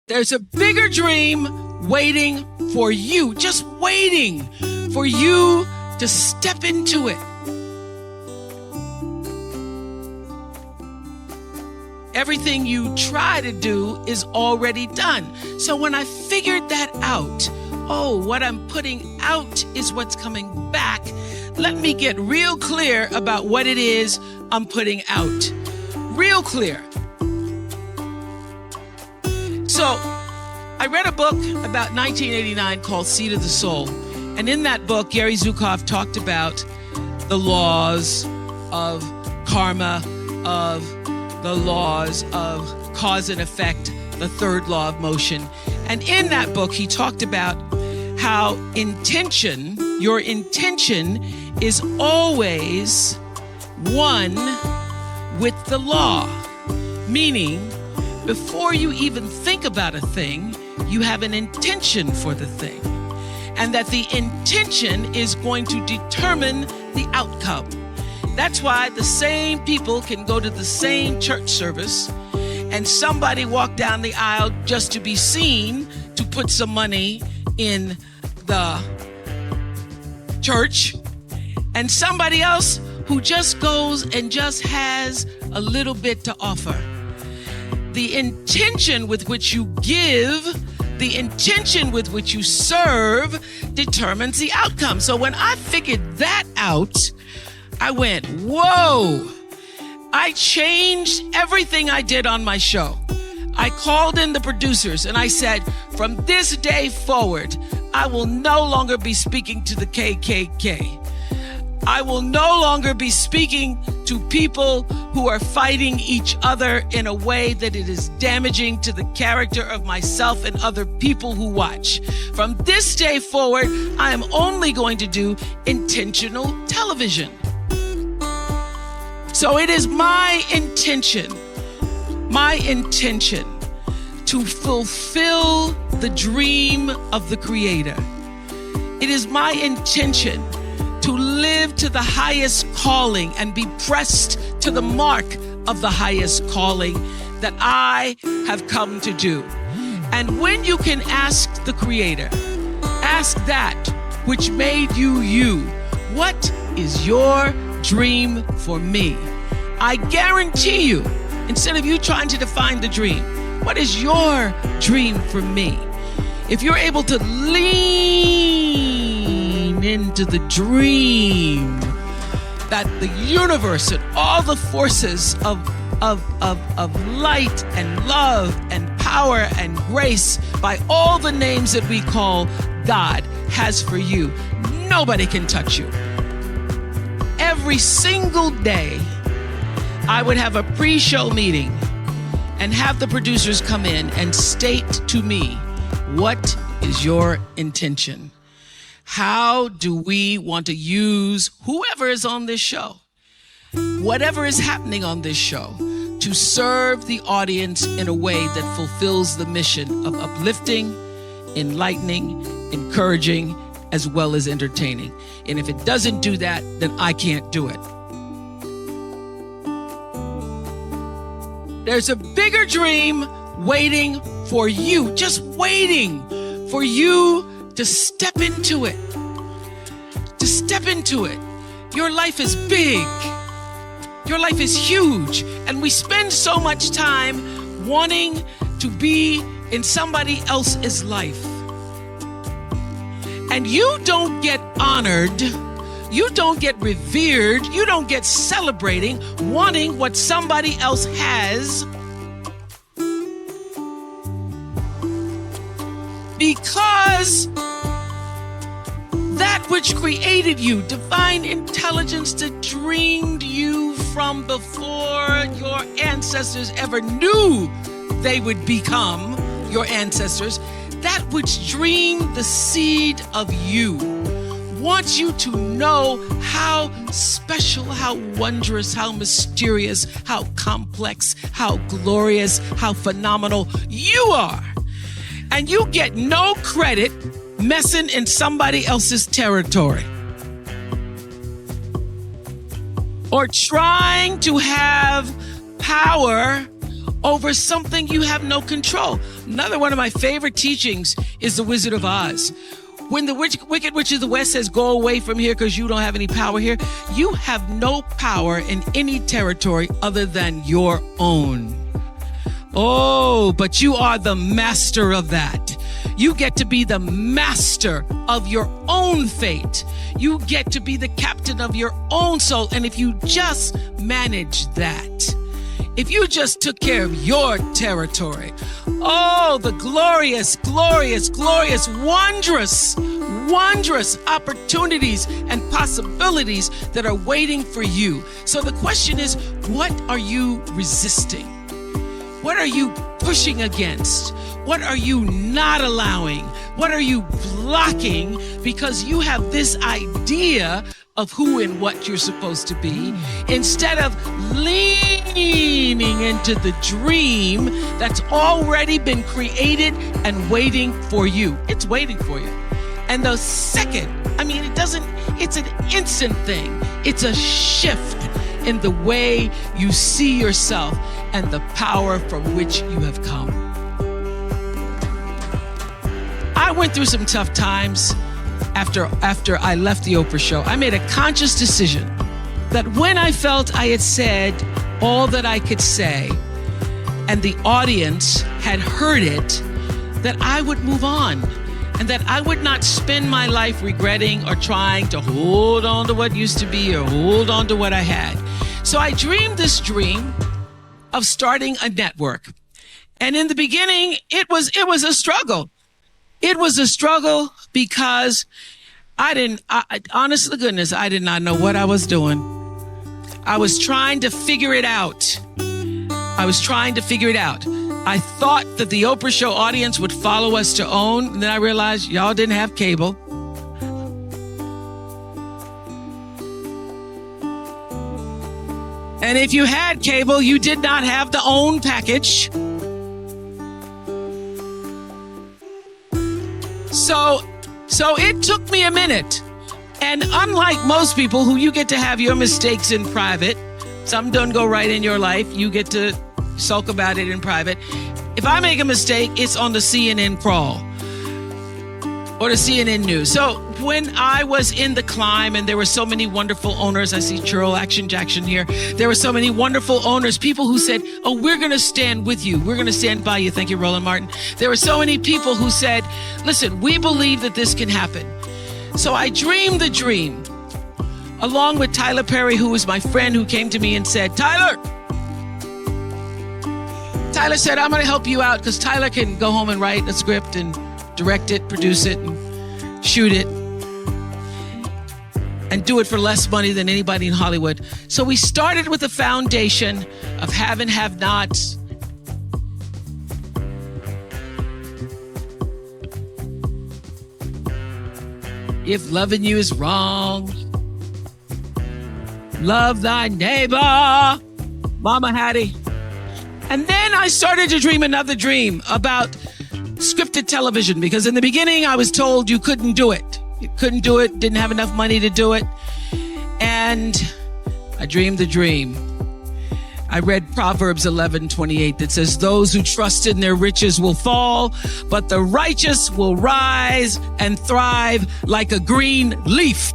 There's a bigger dream waiting for you, just waiting for you to step into it. Everything you try to do is already done. So when I figured that out, what I'm putting out is what's coming back. Let me get real clear about what it is I'm putting out. Real clear. So I read a book about 1989 called Seed of the Soul. And in that book, Gary Zukav talked about the laws of karma, of the laws of cause and effect, the third law of motion. And in that book, he talked about how intention, your intention is always one with the law. Meaning, before you even think about a thing, you have an intention for the thing. And that the intention is going to determine the outcome. That's why the same people can go to the same church service and somebody walk down the aisle just to be seen to put some money in the church, and somebody else who just goes and just has a little bit to offer. The intention with which you give, the intention with which you serve determines the outcome. So when I figured that out, I went, whoa, I changed everything I did on my show. I called in the producers and I said, from this day forward, I will no longer be speaking to the KKK. I will no longer be speaking to people who are fighting each other in a way that it is damaging to the character of myself and other people who watch. From this day forward, I am only going to do intentional television. So it is my intention to fulfill the dream of the Creator. It is my intention to live to the highest calling and be pressed to the mark of the highest calling that I have come to do. And when you can ask the Creator, ask that which made you you, what is your dream for me? I guarantee you, instead of you trying to define the dream, what is your dream for me? If you're able to lean into the dream that the universe and all the forces of light and love and power and grace by all the names that we call God has for you, nobody can touch you. Every single day, I would have a pre-show meeting and have the producers come in and state to me, what is your intention? How do we want to use whoever is on this show, whatever is happening on this show, to serve the audience in a way that fulfills the mission of uplifting, enlightening, encouraging, as well as entertaining. And if it doesn't do that, then I can't do it. There's a bigger dream waiting for you, just waiting for you to step into it. To step into it. Your life is big. Your life is huge. And we spend so much time wanting to be in somebody else's life. And you don't get honored, you don't get revered, you don't get celebrating wanting what somebody else has, because that which created you, divine intelligence that dreamed you from before your ancestors ever knew they would become your ancestors, that which dreamed the seed of you, wants you to know how special, how wondrous, how mysterious, how complex, how glorious, how phenomenal you are. And you get no credit messing in somebody else's territory or trying to have power over something you have no control. Another one of my favorite teachings is The Wizard of Oz. When the Wicked Witch of the West says, go away from here because you don't have any power here, you have no power in any territory other than your own. Oh, but you are the master of that. You get to be the master of your own fate. You get to be the captain of your own soul. And if you just manage that, if you just took care of your territory, oh, the glorious, glorious, glorious, wondrous, wondrous opportunities and possibilities that are waiting for you. So the question is, what are you resisting? What are you pushing against? What are you not allowing? What are you blocking because you have this idea of who and what you're supposed to be instead of leaning into the dream that's already been created and waiting for you? It's waiting for you. And the second, it's an instant thing. It's a shift in the way you see yourself and the power from which you have come. I went through some tough times after I left the Oprah show. I made a conscious decision that when I felt I had said all that I could say and the audience had heard it, that I would move on and that I would not spend my life regretting or trying to hold on to what used to be or hold on to what I had. So I dreamed this dream of starting a network. And in the beginning, it was a struggle. It was a struggle because honest to goodness, I did not know what I was doing. I was trying to figure it out. I thought that the Oprah show audience would follow us to OWN. And then I realized y'all didn't have cable. And if you had cable, you did not have the OWN package. So it took me a minute. And unlike most people who you get to have your mistakes in private, some don't go right in your life, you get to sulk about it in private. If I make a mistake, it's on the CNN crawl or the CNN news. So when I was in the climb and there were so many wonderful owners, I see Churl Action Jackson here. There were so many wonderful owners, people who said, oh, we're going to stand with you. We're going to stand by you. Thank you, Roland Martin. There were so many people who said, listen, we believe that this can happen. So I dreamed the dream along with Tyler Perry, who was my friend, who came to me and said, Tyler said, I'm going to help you out because Tyler can go home and write a script and direct it, produce it, and shoot it, and do it for less money than anybody in Hollywood. So we started with a foundation of have and have nots. If loving you is wrong, love thy neighbor, Mama Hattie. And then I started to dream another dream about scripted television, because in the beginning I was told you couldn't do it. You couldn't do it, didn't have enough money to do it. And I dreamed the dream. I read Proverbs 11:28 that says, those who trust in their riches will fall, but the righteous will rise and thrive like a green leaf.